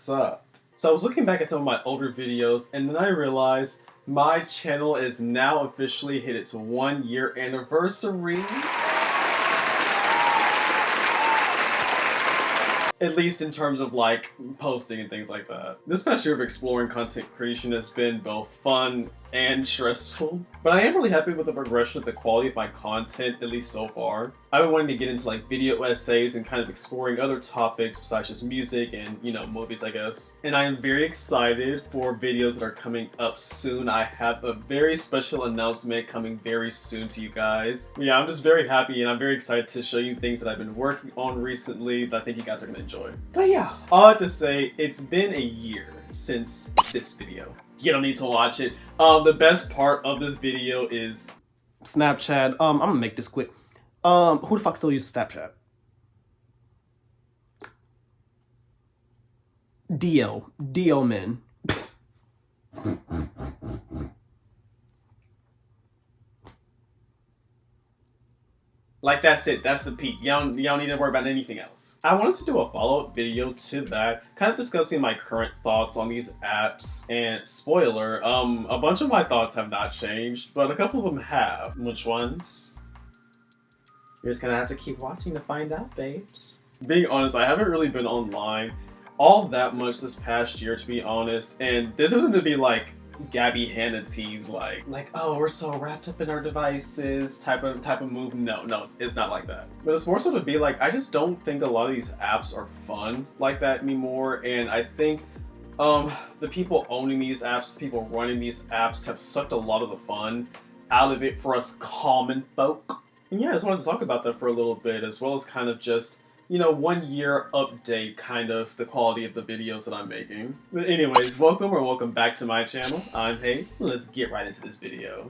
what's up? So I was looking back at some of my older videos and then I realized my channel is now officially hit its 1-year anniversary. At least in terms of like posting and things like that. This past year of exploring content creation has been both fun and stressful, but I am really happy with the progression of the quality of my content, at least so far. I've been wanting to get into like video essays and kind of exploring other topics besides just music and, you know, movies, I guess. And I am very excited for videos that are coming up soon. I have a very special announcement coming very soon to you guys. Yeah, I'm just very happy and I'm very excited to show you things that I've been working on recently that I think you guys are gonna enjoy. But yeah, all I have to say, it's been a year since this video. You don't need to watch it. The best part of this video is Snapchat. I'm gonna make this quick. Who the fuck still uses Snapchat? DL men. Like, that's it, that's the peak. Y'all need to worry about anything else. I wanted to do a follow-up video to that, kind of discussing my current thoughts on these apps. And spoiler, a bunch of my thoughts have not changed, but a couple of them have. Which ones? You're just gonna have to keep watching to find out, babes. Being honest, I haven't really been online all that much this past year, to be honest. And this isn't to be like Gabby Hannaty's like, oh, we're so wrapped up in our devices type of move. No, it's not like that. But it's more so to be like, I just don't think a lot of these apps are fun like that anymore. And I think the people owning these apps, the people running these apps have sucked a lot of the fun out of it for us common folk. And yeah, I just wanted to talk about that for a little bit, as well as kind of just, you know, 1 year update, kind of the quality of the videos that I'm making. But anyways, welcome back to my channel. I'm Hayes. Let's get right into this video.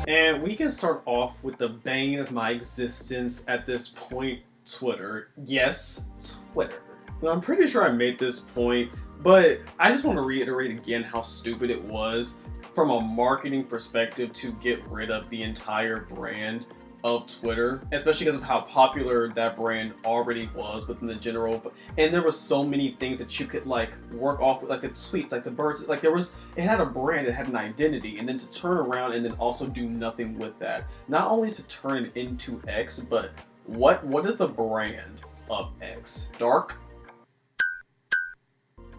And we can start off with the bane of my existence at this point, Twitter. Yes, Twitter. Now, I'm pretty sure I made this point, but I just want to reiterate again how stupid it was from a marketing perspective to get rid of the entire brand of Twitter, especially because of how popular that brand already was within the general. And there was so many things that you could like work off with, like the tweets, like the birds, like it had a brand, it had an identity, and then to turn around and then also do nothing with that. Not only to turn it into X, but what is the brand of X? Dark?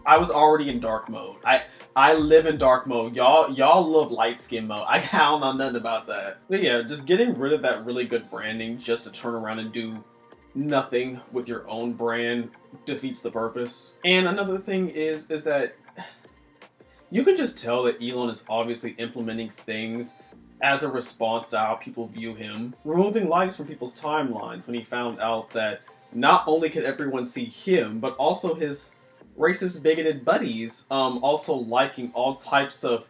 I was already in dark mode. I live in dark mode. Y'all love light skin mode. I don't know nothing about that. But yeah, just getting rid of that really good branding just to turn around and do nothing with your own brand defeats the purpose. And another thing is that you can just tell that Elon is obviously implementing things as a response to how people view him. Removing likes from people's timelines when he found out that not only could everyone see him, but also his racist, bigoted buddies also liking all types of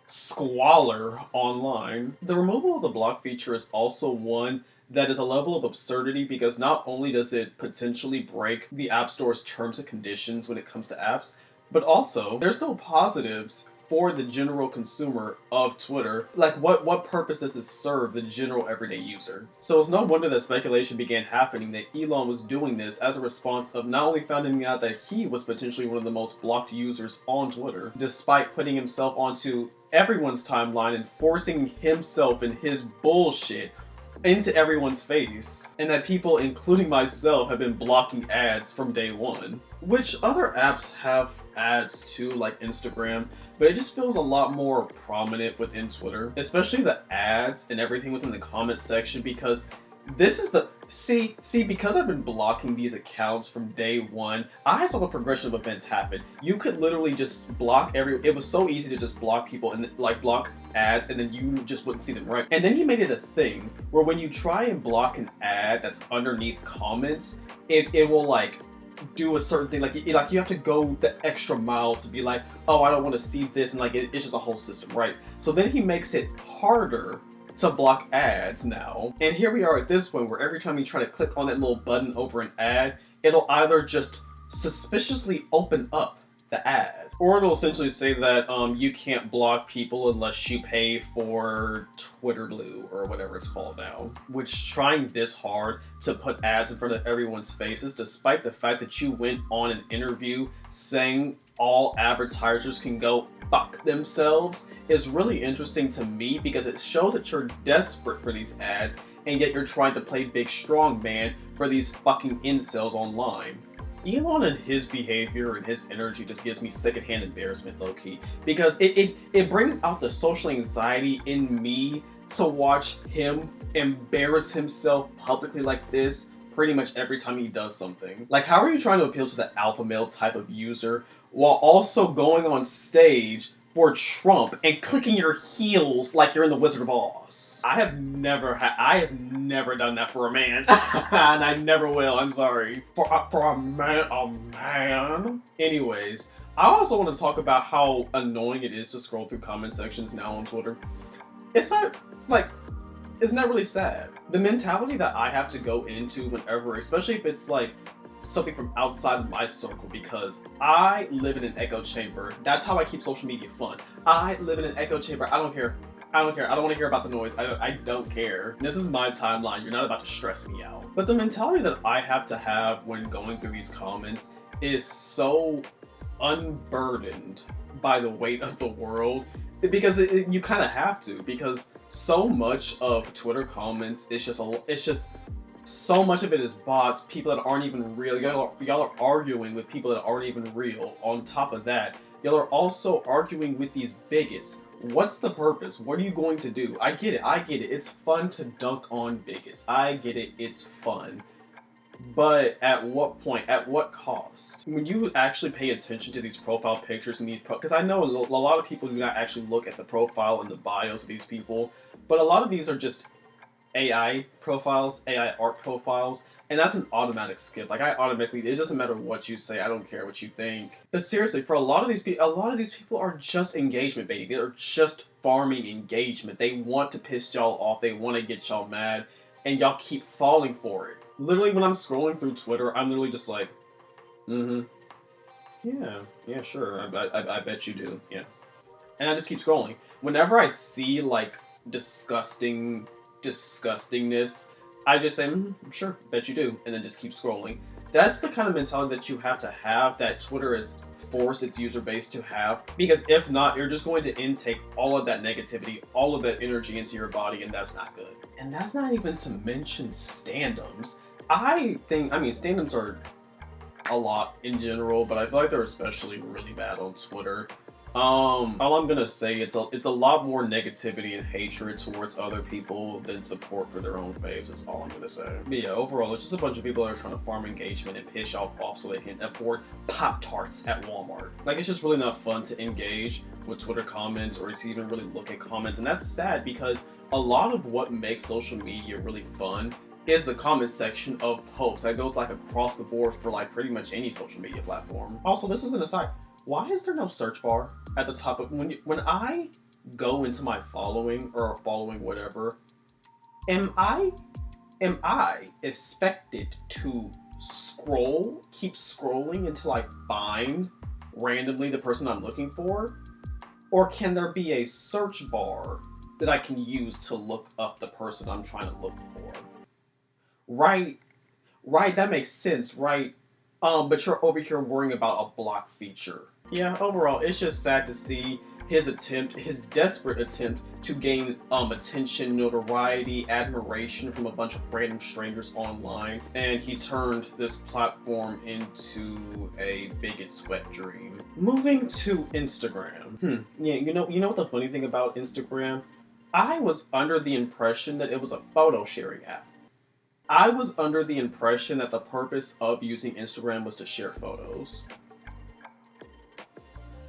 squalor online. The removal of the block feature is also one that is a level of absurdity, because not only does it potentially break the App Store's terms and conditions when it comes to apps, but also there's no positives for the general consumer of Twitter. Like, what purpose does it serve the general everyday user? So it's no wonder that speculation began happening that Elon was doing this as a response of not only finding out that he was potentially one of the most blocked users on Twitter, despite putting himself onto everyone's timeline and forcing himself and his bullshit into everyone's face, and that people, including myself, have been blocking ads from day one. Which other apps have ads too, like Instagram, but it just feels a lot more prominent within Twitter, especially the ads and everything within the comment section, because this is the see because I've been blocking these accounts from day one, I saw the progression of events happen. You could literally just block it was so easy to just block people and like block ads, and then you just wouldn't see them, right? And then he made it a thing where when you try and block an ad that's underneath comments, it will like do a certain thing, like you have to go the extra mile to be like, oh, I don't want to see this, and like it's just a whole system, right? So then he makes it harder to block ads now. And here we are at this point where every time you try to click on that little button over an ad, it'll either just suspiciously open up the ad, Or it'll essentially say that you can't block people unless you pay for Twitter Blue or whatever it's called now. Which, trying this hard to put ads in front of everyone's faces, despite the fact that you went on an interview saying all advertisers can go fuck themselves, is really interesting to me because it shows that you're desperate for these ads, and yet you're trying to play big strong man for these fucking incels online. Elon and his behavior and his energy just gives me secondhand embarrassment, low-key, because it brings out the social anxiety in me to watch him embarrass himself publicly like this pretty much every time he does something. Like, how are you trying to appeal to the alpha male type of user while also going on stage for Trump and clicking your heels like you're in the Wizard of Oz? I have never done that for a man. And I never will, I'm sorry. For a man. Anyways, I also want to talk about how annoying it is to scroll through comment sections now on Twitter. Isn't that really sad? The mentality that I have to go into whenever, especially if it's like something from outside of my circle, because I live in an echo chamber. That's how I keep social media fun. I live in an echo chamber. I don't care. I don't want to hear about the noise. I don't care. This is my timeline. You're not about to stress me out. But the mentality that I have to have when going through these comments is so unburdened by the weight of the world. Because you kind of have to, because so much of Twitter comments is just so much of it is bots, people that aren't even real. Y'all are arguing with people that aren't even real. On top of that, y'all are also arguing with these bigots. What's the purpose? What are you going to do? I get it. It's fun to dunk on bigots. I get it. It's fun. But at what point? At what cost? When you actually pay attention to these profile pictures and because I know a lot of people do not actually look at the profile and the bios of these people, but a lot of these are just AI profiles, AI art profiles, and that's an automatic skip. Like, it doesn't matter what you say, I don't care what you think. But seriously, for a lot of these people are just engagement baiting. They're just farming engagement. They want to piss y'all off, they want to get y'all mad, and y'all keep falling for it. Literally, when I'm scrolling through Twitter, I'm literally just like, yeah, sure, I bet you do, yeah. And I just keep scrolling. Whenever I see, like, disgustingness, I just say, sure, bet you do, and then just keep scrolling. That's the kind of mentality that you have to have, that Twitter has forced its user base to have, because if not, you're just going to intake all of that negativity, all of that energy into your body, and that's not good. And that's not even to mention standoms. Standoms are a lot in general, but I feel like they're especially really bad on Twitter. All I'm gonna say, it's a lot more negativity and hatred towards other people than support for their own faves, is all I'm gonna say. But yeah, overall, it's just a bunch of people that are trying to farm engagement and piss y'all off so they can afford Pop-Tarts at Walmart. Like, it's just really not fun to engage with Twitter comments or to even really look at comments, and that's sad because a lot of what makes social media really fun is the comment section of posts. That goes like across the board for like pretty much any social media platform. Also, this is an aside. Why is there no search bar at the top of when I go into my following or following whatever? Am I expected to keep scrolling until I find randomly the person I'm looking for? Or can there be a search bar that I can use to look up the person I'm trying to look for? Right, that makes sense, right? But you're over here worrying about a block feature. Yeah, overall, it's just sad to see his desperate attempt to gain attention, notoriety, admiration from a bunch of random strangers online, and he turned this platform into a bigot's wet dream. Moving to Instagram. Yeah, you know what the funny thing about Instagram? I was under the impression that it was a photo sharing app. I was under the impression that the purpose of using Instagram was to share photos.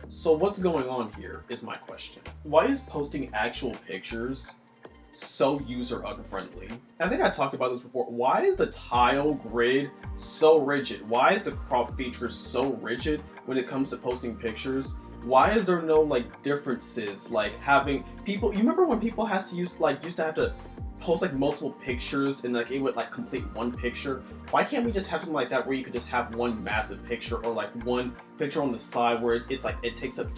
So what's going on here is my question. Why is posting actual pictures so user unfriendly? I think I talked about this before. Why is the tile grid so rigid? Why is the crop feature so rigid when it comes to posting pictures? Why is there no like differences, like having people? You remember when people used to have to post like multiple pictures and like it would like complete one picture. Why can't we just have something like that where you could just have one massive picture or like one picture on the side where it's like it takes up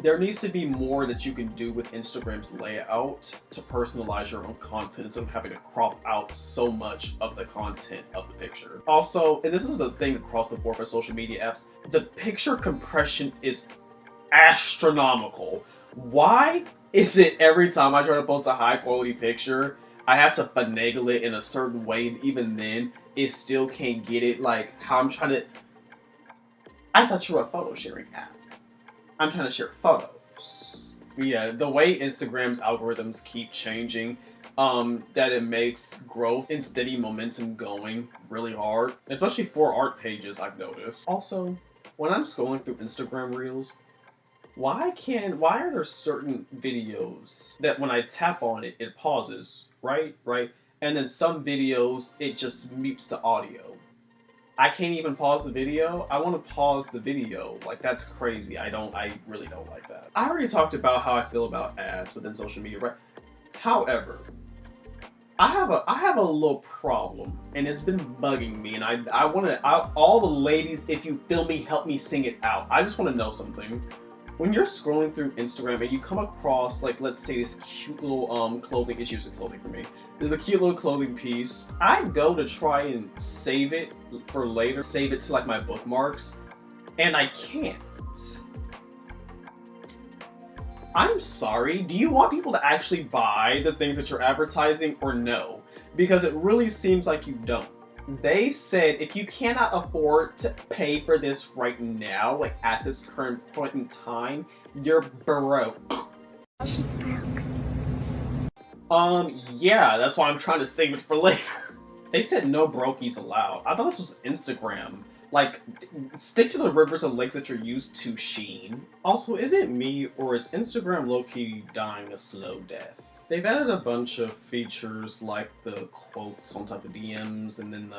there needs to be more that you can do with Instagram's layout to personalize your own content instead of having to crop out so much of the content of the picture. Also, and this is the thing across the board for social media apps, the picture compression is astronomical. Why is it every time I try to post a high quality picture, I have to finagle it in a certain way, and even then, it still can't get it like how I'm trying to... I thought you were a photo sharing app. I'm trying to share photos. Yeah, the way Instagram's algorithms keep changing, that it makes growth and steady momentum going really hard, especially for art pages, I've noticed. Also, when I'm scrolling through Instagram Reels, why are there certain videos that when I tap on it, it pauses, right? And then some videos, it just mutes the audio. I can't even pause the video. I want to pause the video. Like, that's crazy. I really don't like that. I already talked about how I feel about ads within social media, right? However, I have a little problem, and it's been bugging me, and I want to, all the ladies, if you feel me, help me sing it out. I just want to know something. When you're scrolling through Instagram and you come across, like, let's say this cute little clothing, it's usually clothing for me. There's a cute little clothing piece. I go to try and save it for later, save it to like my bookmarks, and I can't. I'm sorry, do you want people to actually buy the things that you're advertising or no? Because it really seems like you don't. They said if you cannot afford to pay for this right now, like at this current point in time, you're broke. She's broke. Yeah, that's why I'm trying to save it for later. They said no brokies allowed. I thought this was Instagram. Like, stick to the rivers and lakes that you're used to, Sheen. Also, is it me or is Instagram low-key dying a slow death? They've added a bunch of features like the quotes on top of DMs, and then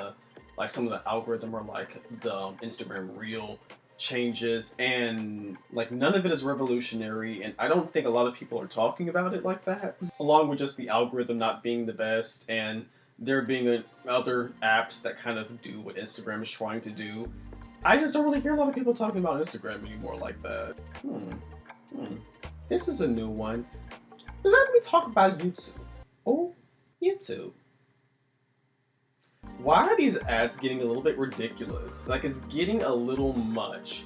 some of the algorithm or like the Instagram Reel changes, and like none of it is revolutionary, and I don't think a lot of people are talking about it like that. Along with just the algorithm not being the best, and there being other apps that kind of do what Instagram is trying to do. I just don't really hear a lot of people talking about Instagram anymore like that. This is a new one. Let me talk about YouTube. Oh, YouTube. Why are these ads getting a little bit ridiculous? Like, it's getting a little much.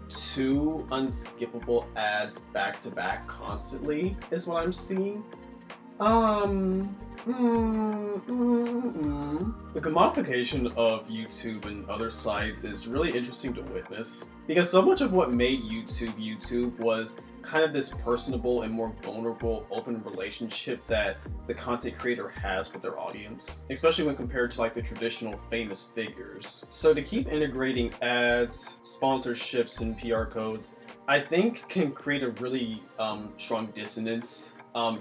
2 unskippable ads back to back constantly is what I'm seeing. The commodification of YouTube and other sites is really interesting to witness, because so much of what made YouTube was kind of this personable and more vulnerable open relationship that the content creator has with their audience, especially when compared to like the traditional famous figures. So to keep integrating ads, sponsorships, and PR codes, I think can create a really strong dissonance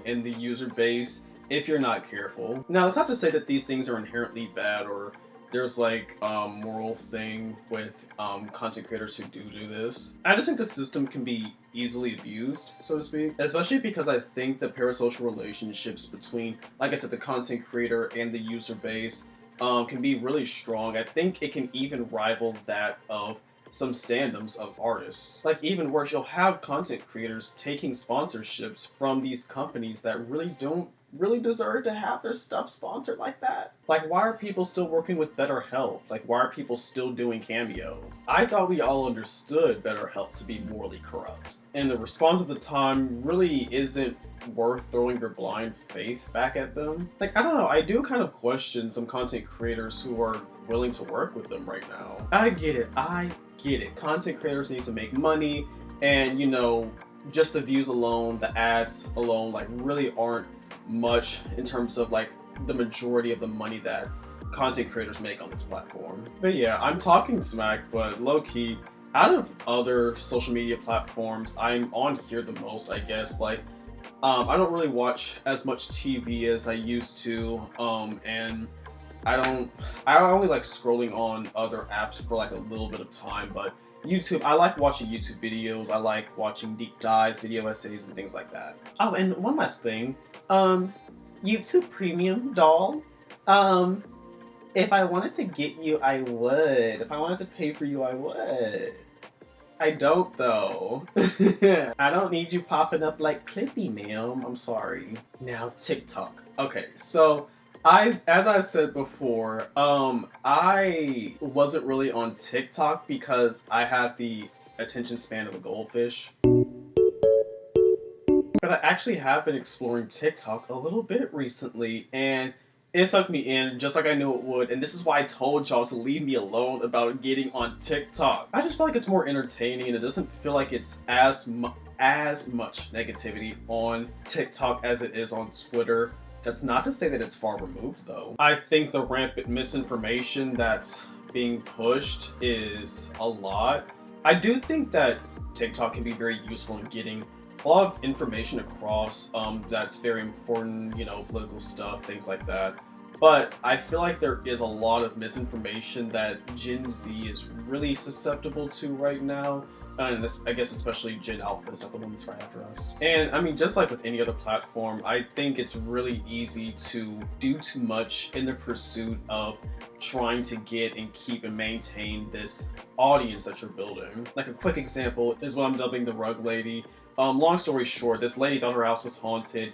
in the user base if you're not careful. Now, that's not to say that these things are inherently bad or there's like a moral thing with content creators who do this. I just think the system can be easily abused, so to speak, especially because I think the parasocial relationships between, like I said, the content creator and the user base can be really strong. I think it can even rival that of some stand-ups of artists. Like, even worse, you'll have content creators taking sponsorships from these companies that really don't deserve to have their stuff sponsored like that. Like, why are people still working with BetterHelp? Like, why are people still doing Cameo? I thought we all understood BetterHelp to be morally corrupt, and the response at the time really isn't worth throwing your blind faith back at them. Like, I don't know, I do kind of question some content creators who are willing to work with them right now. I get it. Content creators need to make money, and you know, just the views alone, the ads alone, like, really aren't much in terms of like the majority of the money that content creators make on this platform. But yeah, I'm talking smack, but low-key, out of other social media platforms, I'm on here the most, I guess. Like, I don't really watch as much TV as I used to, and I only like scrolling on other apps for like a little bit of time, but YouTube, I like watching YouTube videos, I like watching deep dives, video essays, and things like that. Oh, and one last thing, YouTube Premium doll. If I wanted to get you, I would. If I wanted to pay for you, I would. I don't though. I don't need you popping up like Clippy, ma'am. I'm sorry. Now TikTok. Okay, so as I said before, I wasn't really on TikTok because I had the attention span of a goldfish. But I actually have been exploring TikTok a little bit recently, and it sucked me in just like I knew it would, and this is why I told y'all to leave me alone about getting on TikTok. I just feel like it's more entertaining, and it doesn't feel like it's as much negativity on TikTok as it is on Twitter. That's not to say that it's far removed, though. I think the rampant misinformation that's being pushed is a lot. I do think that TikTok can be very useful in getting a lot of information across that's very important, you know, political stuff, things like that. But I feel like there is a lot of misinformation that Gen Z is really susceptible to right now. And this, I guess especially Gen Alpha is not the one that's right after us. And I mean, just like with any other platform, I think it's really easy to do too much in the pursuit of trying to get and keep and maintain this audience that you're building. Like a quick example is what I'm dubbing the rug lady. Long story short, this lady thought her house was haunted.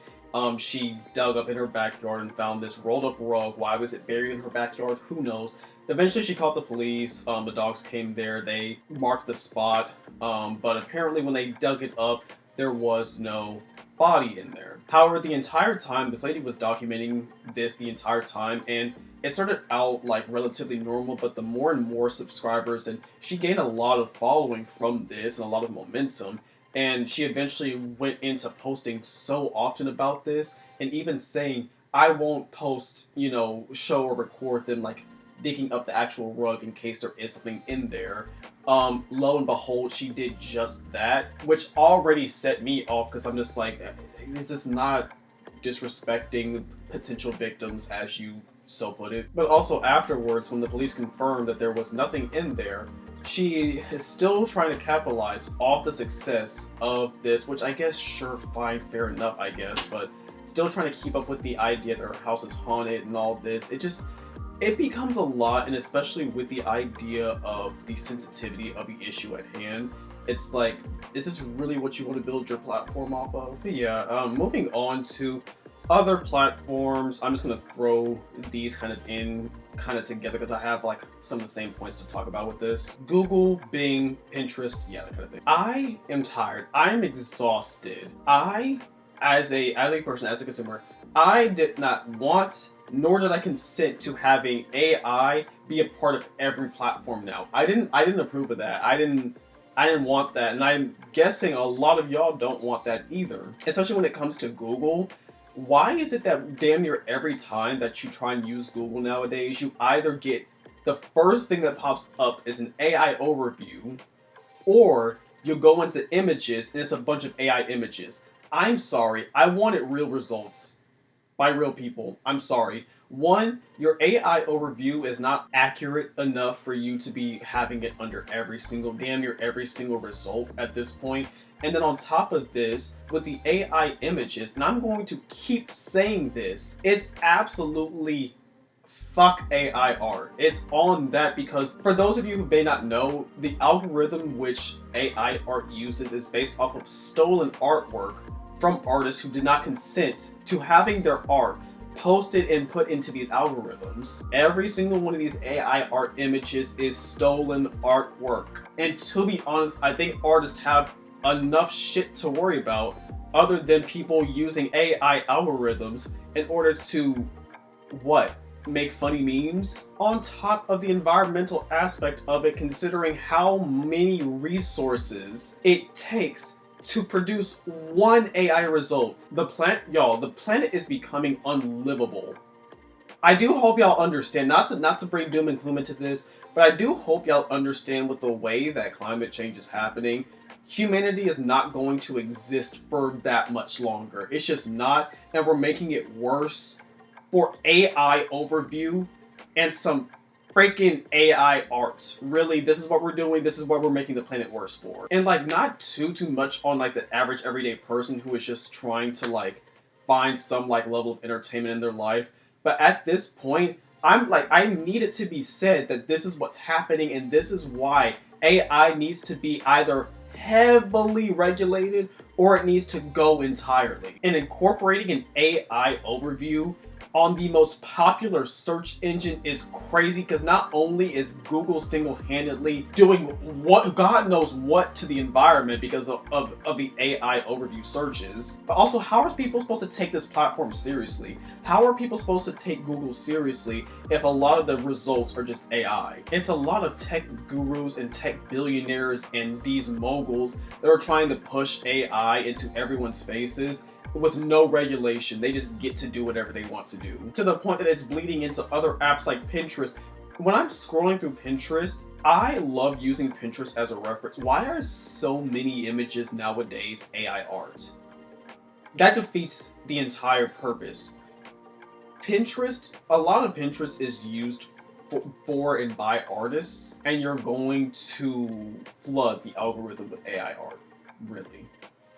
She dug up in her backyard and found this rolled up rug. Why was it buried in her backyard? Who knows? Eventually she called the police. The dogs came there. They marked the spot. But apparently when they dug it up, there was no body in there. However, the entire time, this lady was documenting this the entire time, and it started out like relatively normal, but the more and more subscribers, and she gained a lot of following from this and a lot of momentum. And she eventually went into posting so often about this, and even saying, I won't post, you know, show or record them like digging up the actual rug in case there is something in there. Lo and behold, she did just that, which already set me off because I'm just like, is this not disrespecting potential victims as you so put it? But also afterwards, when the police confirmed that there was nothing in there, she is still trying to capitalize off the success of this, which I guess, sure, fine, fair enough, I guess, but still trying to keep up with the idea that her house is haunted and all this. It becomes a lot, and especially with the idea of the sensitivity of the issue at hand. It's like, is this really what you want to build your platform off of? But yeah, moving on to other platforms, I'm just going to throw these kind of together because I have like some of the same points to talk about with this. Google, Bing, Pinterest, yeah, that kind of thing. I am tired. I am exhausted. As a person, as a consumer, I did not want, nor did I consent to having AI be a part of every platform now. I didn't approve of that. I didn't want that, and I'm guessing a lot of y'all don't want that either. Especially when it comes to Google. Why is it that damn near every time that you try and use Google nowadays, you either get the first thing that pops up is an AI overview, or you go into images and it's a bunch of AI images? I'm sorry, I wanted real results by real people. I'm sorry. One, your AI overview is not accurate enough for you to be having it under damn near every single result at this point. And then on top of this, with the AI images, and I'm going to keep saying this, it's absolutely fuck AI art. It's on that because for those of you who may not know, the algorithm which AI art uses is based off of stolen artwork from artists who did not consent to having their art posted and put into these algorithms. Every single one of these AI art images is stolen artwork. And to be honest, I think artists have enough shit to worry about other than people using AI algorithms in order to, what? Make funny memes? On top of the environmental aspect of it, considering how many resources it takes to produce one AI result. The planet is becoming unlivable. I do hope y'all understand, not to bring doom and gloom into this, but I do hope y'all understand with the way that climate change is happening, humanity is not going to exist for that much longer. It's just not, and we're making it worse for AI overview and some freaking AI art. Really, this is what we're doing. This is what we're making the planet worse for. And like, not too much on like the average everyday person who is just trying to like find some like level of entertainment in their life. But at this point, I'm like, I need it to be said that this is what's happening, and this is why AI needs to be either heavily regulated or it needs to go entirely. And incorporating an AI overview on the most popular search engine is crazy, because not only is Google single-handedly doing what God knows what to the environment because of the AI overview searches, but also how are people supposed to take this platform seriously? How are people supposed to take Google seriously if a lot of the results are just AI? It's a lot of tech gurus and tech billionaires and these moguls that are trying to push AI into everyone's faces with no regulation. They just get to do whatever they want to do, to the point that it's bleeding into other apps like Pinterest. When I'm scrolling through Pinterest, I love using Pinterest as a reference. Why are so many images nowadays AI art? That defeats the entire purpose. Pinterest, a lot of Pinterest is used for and by artists, and you're going to flood the algorithm with AI art, really.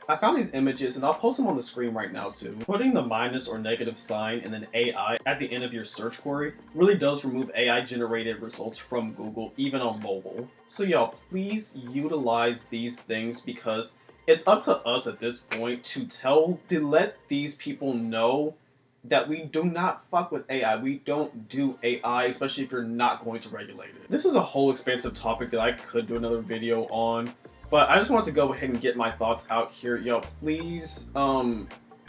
I found these images, and I'll post them on the screen right now too. Putting the minus or negative sign and then AI at the end of your search query really does remove AI generated results from Google, even on mobile. So y'all, please utilize these things, because it's up to us at this point to let these people know that we do not fuck with AI. We don't do AI, especially if you're not going to regulate it. This is a whole expansive topic that I could do another video on, but I just wanted to go ahead and get my thoughts out here. Yo, please,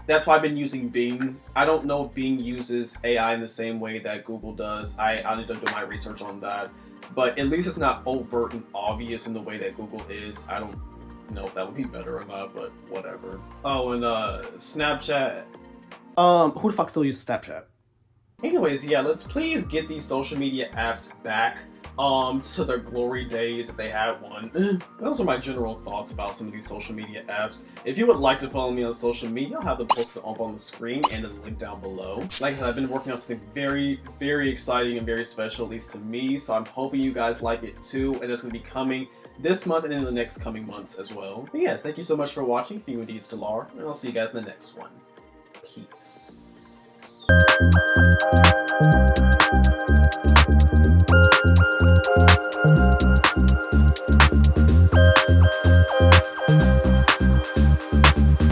that's why I've been using Bing. I don't know if Bing uses AI in the same way that Google does. I need to do my research on that. But at least it's not overt and obvious in the way that Google is. I don't know if that would be better or not, but whatever. Oh, and Snapchat. Who the fuck still uses Snapchat? Anyways, yeah, let's please get these social media apps back to their glory days if they had one. Those are my general thoughts about some of these social media apps. If you would like to follow me on social media, I'll have them posted up on the screen and in the link down below. Like I said, I've been working on something very, very exciting and very special, at least to me, so I'm hoping you guys like it too, and it's going to be coming this month and in the next coming months as well. But yes, thank you so much for watching. You indeed still are, and I'll see you guys in the next one. Peace.